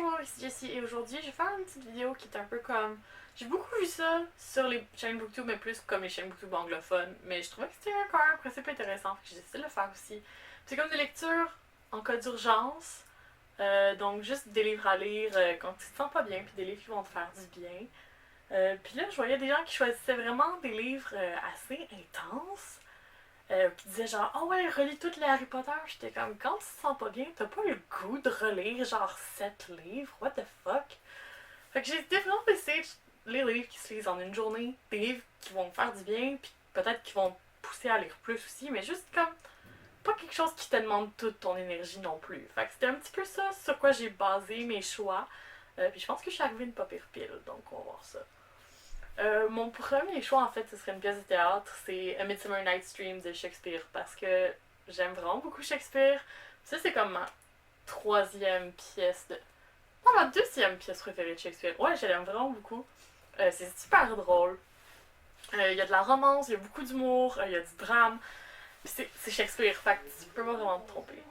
Bonjour, ici Jessie et aujourd'hui je vais faire une petite vidéo qui est un peu comme... J'ai beaucoup vu ça sur les chaînes Booktube, mais plus comme les chaînes Booktube anglophones, mais je trouvais que c'était quand même un principe intéressant, fait que j'ai décidé de le faire aussi. C'est comme des lectures en cas d'urgence, donc juste des livres à lire quand tu te sens pas bien, puis des livres qui vont te faire du bien. Puis là, je voyais des gens qui choisissaient vraiment des livres assez intenses. Puis disait genre, oh ouais, relis toutes les Harry Potter. J'étais comme, quand tu te sens pas bien, t'as pas le goût de relire genre 7 livres, what the fuck? Fait que j'ai vraiment essayé de lire les livres qui se lisent en une journée, des livres qui vont me faire du bien, puis peut-être qui vont me pousser à lire plus aussi, mais juste comme, pas quelque chose qui te demande toute ton énergie non plus. Fait que c'était un petit peu ça sur quoi j'ai basé mes choix. Puis je pense que je suis arrivée à une pas pire pile, donc on va voir ça. Mon premier choix, en fait, ce serait une pièce de théâtre. C'est A Midsummer Night's Dream de Shakespeare parce que j'aime vraiment beaucoup Shakespeare. Ça, c'est comme ma troisième pièce de... Non, ma deuxième pièce préférée de Shakespeare. Ouais, je l'aime vraiment beaucoup. C'est super drôle. Il y a de la romance, il y a beaucoup d'humour, il y a du drame. C'est Shakespeare, fait que tu peux pas vraiment te tromper.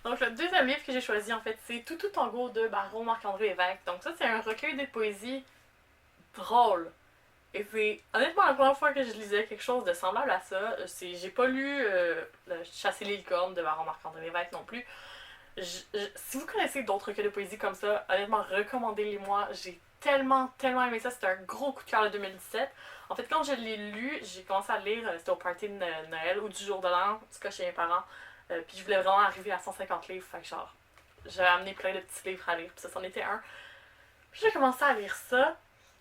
Donc, le deuxième livre que j'ai choisi, en fait, c'est Tout Tango de Baron Marc-André Évêque. Donc, ça, c'est un recueil de poésie drôle. Et c'est honnêtement la première fois que je lisais quelque chose de semblable à ça. J'ai pas lu Chasser les licornes de Baron Marc-André Lévesque non plus. Si vous connaissez d'autres recueils de poésie comme ça, honnêtement, recommandez-les-moi. J'ai tellement aimé ça. C'était un gros coup de cœur de 2017. En fait, quand je l'ai lu, j'ai commencé à le lire, c'était au party de Noël ou du jour de l'an, en tout cas chez mes parents. Puis je voulais vraiment arriver à 150 livres. Fait que genre, j'avais amené plein de petits livres à lire. Puis ça, c'en était un. Puis j'ai commencé à lire ça.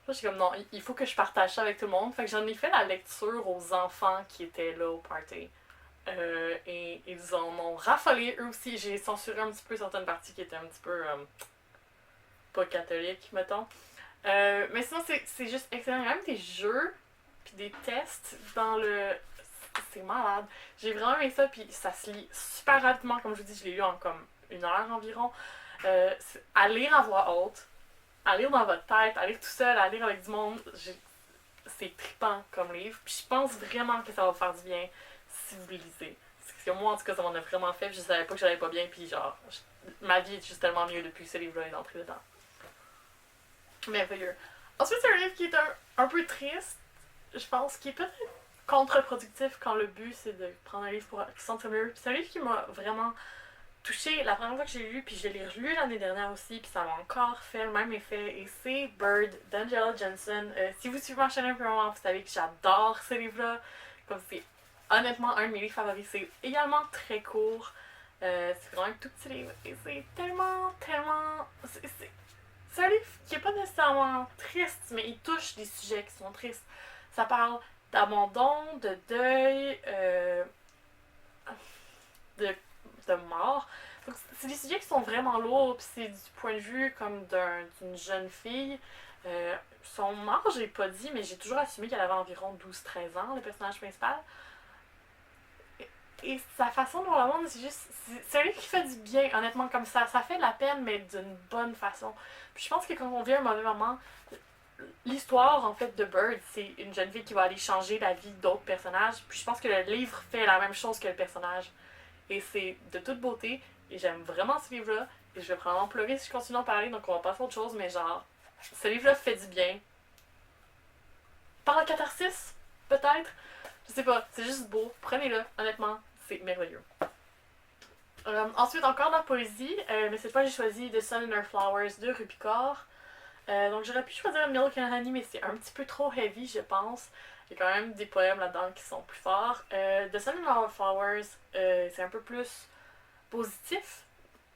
Là, j'étais comme non, il faut que je partage ça avec tout le monde. Fait que j'en ai fait la lecture aux enfants qui étaient là au party. Et ils en ont raffolé eux aussi. J'ai censuré un petit peu certaines parties qui étaient un petit peu pas catholiques, mettons. Mais sinon, c'est juste excellent. Il y a même des jeux puis des tests dans le. C'est malade. J'ai vraiment aimé ça, puis ça se lit super rapidement. Comme je vous dis, je l'ai lu en comme 1 heure environ. À lire à voix haute, à lire dans votre tête, à lire tout seul, à lire avec du monde, c'est trippant comme livre. Puis je pense vraiment que ça va vous faire du bien si vous le lisez. Parce que moi, en tout cas, ça m'en a vraiment fait. Puis je savais pas que j'allais pas bien. Puis genre, ma vie est juste tellement mieux depuis que ce livre-là est entré dedans. Merveilleux. Ensuite, c'est un livre qui est un peu triste. Je pense qu'il est peut-être contre-productif quand le but c'est de prendre un livre pour se sentir mieux. C'est un livre qui m'a vraiment touchée la première fois que j'ai lu, puis je l'ai relu l'année dernière aussi, puis ça m'a encore fait le même effet. Et c'est Bird d'Angela Jensen. Si vous suivez ma chaîne un peu moment, vous savez que j'adore ce livre-là. Comme c'est honnêtement un de mes livres favoris. C'est également très court. C'est vraiment un tout petit livre. Et c'est tellement. C'est un livre qui est pas nécessairement triste, mais il touche des sujets qui sont tristes. Ça parle d'abandon, de deuil, de mort. Donc, c'est des sujets qui sont vraiment lourds, puis c'est du point de vue comme d'une jeune fille. Son âge j'ai pas dit, mais j'ai toujours assumé qu'elle avait environ 12-13 ans, le personnage principal. Et sa façon de voir le monde, c'est juste. C'est un livre qui fait du bien, honnêtement, comme ça. Ça fait de la peine, mais d'une bonne façon. Puis je pense que quand on vit un mauvais moment, l'histoire, en fait, de Bird, c'est une jeune fille qui va aller changer la vie d'autres personnages. Puis je pense que le livre fait la même chose que le personnage. Et c'est de toute beauté. Et j'aime vraiment ce livre-là. Et je vais probablement pleurer si je continue à en parler, donc on va passer à autre chose. Mais genre, ce livre-là fait du bien. Par la catharsis, peut-être. Je sais pas, c'est juste beau. Prenez-le, honnêtement, c'est merveilleux. Ensuite, encore de la poésie, mais cette fois j'ai choisi The Sun and Her Flowers de Rupi Kaur. Donc j'aurais pu choisir Milk and Honey, mais c'est un petit peu trop heavy, je pense. Il y a quand même des poèmes là-dedans qui sont plus forts. The Sun and Her Flowers, c'est un peu plus positif.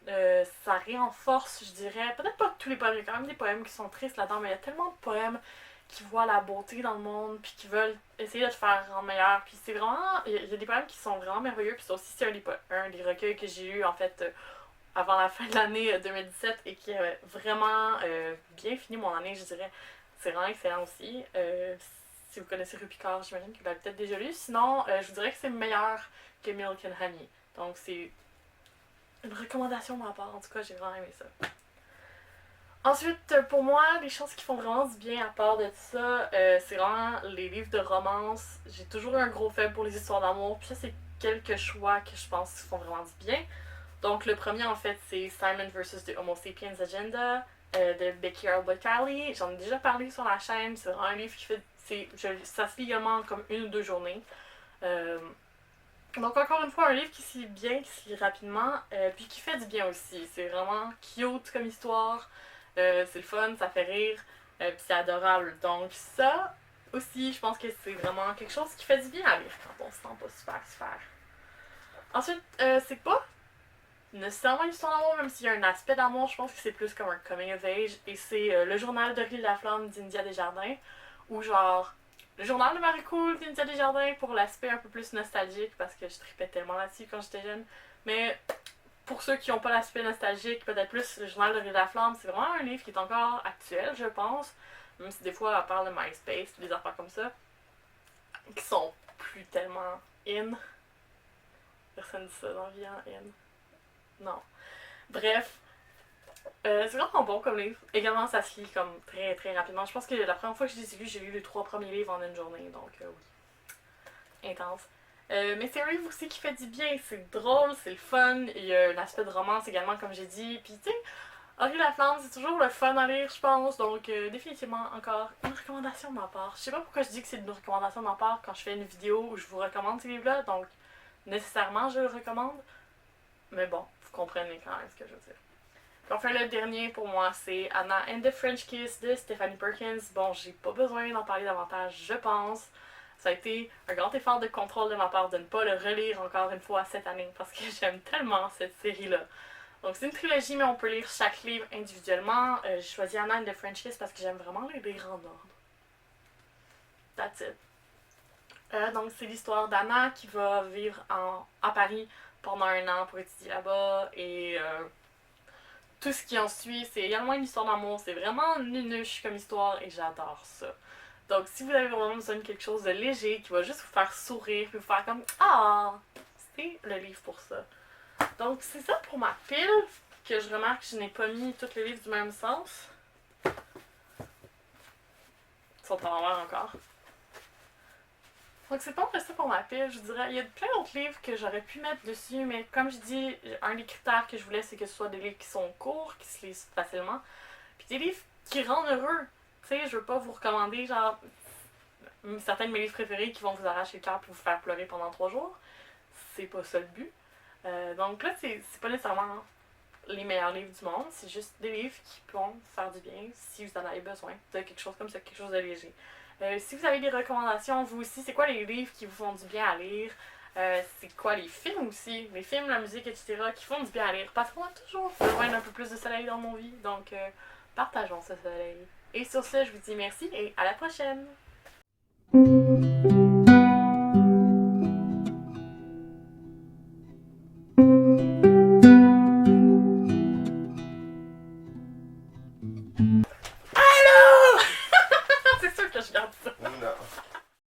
Ça renforce, je dirais, peut-être pas tous les poèmes, il y a quand même des poèmes qui sont tristes là-dedans, mais il y a tellement de poèmes qui voient la beauté dans le monde, puis qui veulent essayer de te faire rendre meilleur. Puis c'est vraiment. Il y a des poèmes qui sont vraiment merveilleux, puis ça aussi, c'est un des recueils que j'ai eu en fait avant la fin de l'année 2017 et qui a vraiment bien fini mon année, je dirais. C'est vraiment excellent aussi. Si vous connaissez Rupi Kaur, j'imagine que vous l'avez peut-être déjà lu. Sinon, je vous dirais que c'est meilleur que Milk and Honey. Donc c'est une recommandation de ma part. En tout cas, j'ai vraiment aimé ça. Ensuite, pour moi, les choses qui font vraiment du bien à part de ça, c'est vraiment les livres de romance. J'ai toujours eu un gros faible pour les histoires d'amour, puis ça, c'est quelques choix que je pense qui font vraiment du bien. Donc le premier en fait c'est Simon vs. The Homo Sapiens Agenda de Becky Albuquerque. J'en ai déjà parlé sur la chaîne, c'est vraiment un livre qui fait... ça se lit également comme 1 ou 2 journées. Donc encore une fois un livre qui se lit bien, qui se lit rapidement, puis qui fait du bien aussi. C'est vraiment cute comme histoire, c'est le fun, ça fait rire, puis c'est adorable. Donc ça aussi je pense que c'est vraiment quelque chose qui fait du bien à lire quand on se sent pas super. Ensuite, c'est pas nécessairement une histoire d'amour, même s'il y a un aspect d'amour, je pense que c'est plus comme un coming of age. Et c'est le journal de Rue de la Flamme d'India Desjardins, ou genre le journal de Marie-Cool d'India Desjardins pour l'aspect un peu plus nostalgique, parce que je tripais tellement là-dessus quand j'étais jeune. Mais pour ceux qui n'ont pas l'aspect nostalgique, peut-être plus le journal de Rue de la Flamme, c'est vraiment un livre qui est encore actuel, je pense. Même si des fois, elle parle de MySpace, des affaires comme ça, qui sont plus tellement in. Personne dit ça dans la vie, hein, in. Non. Bref, c'est vraiment bon comme livre. Également, ça se lit comme très rapidement. Je pense que la première fois que je les ai lus, j'ai lu les 3 premiers livres en une journée, donc oui. Intense. Mais c'est un livre aussi qui fait du bien. C'est drôle, c'est le fun. Il y a un aspect de romance également, comme j'ai dit. Puis tu sais, Henri Laflamme, c'est toujours le fun à lire, je pense. Donc définitivement encore une recommandation de ma part. Je sais pas pourquoi je dis que c'est une recommandation de ma part quand je fais une vidéo où je vous recommande ces livres-là. Donc nécessairement, je le recommande. Mais bon, vous comprenez quand même ce que je veux dire. Puis enfin, le dernier pour moi, c'est Anna and the French Kiss de Stephanie Perkins. Bon, j'ai pas besoin d'en parler davantage, je pense. Ça a été un grand effort de contrôle de ma part de ne pas le relire encore une fois cette année parce que j'aime tellement cette série-là. Donc c'est une trilogie, mais on peut lire chaque livre individuellement. J'ai choisi Anna and the French Kiss parce que j'aime vraiment les lire en ordre. That's it. Donc c'est l'histoire d'Anna qui va vivre à Paris pendant 1 an pour étudier là-bas et tout ce qui en suit. C'est également une histoire d'amour, c'est vraiment nunuche comme histoire et j'adore ça. Donc si vous avez vraiment besoin de quelque chose de léger qui va juste vous faire sourire, puis vous faire comme ah, c'est le livre pour ça. Donc c'est ça pour ma pile, que je remarque que je n'ai pas mis tous les livres du même sens. Ils sont en l'envers encore. Donc c'est pas ça pour ma pile, je dirais. Il y a plein d'autres livres que j'aurais pu mettre dessus, mais comme je dis, un des critères que je voulais, c'est que ce soit des livres qui sont courts, qui se lisent facilement, puis des livres qui rendent heureux. Tu sais, je veux pas vous recommander, genre, certains de mes livres préférés qui vont vous arracher le cœur pour vous faire pleurer pendant 3 jours. C'est pas ça le but. Donc là, c'est pas nécessairement les meilleurs livres du monde, c'est juste des livres qui vont vous faire du bien si vous en avez besoin de quelque chose comme ça, quelque chose de léger. Si vous avez des recommandations, vous aussi, c'est quoi les livres qui vous font du bien à lire? C'est quoi les films aussi? Les films, la musique, etc. qui font du bien à lire. Parce qu'on a toujours besoin d'un peu plus de soleil dans nos vies. Donc, partageons ce soleil. Et sur ce, je vous dis merci et à la prochaine!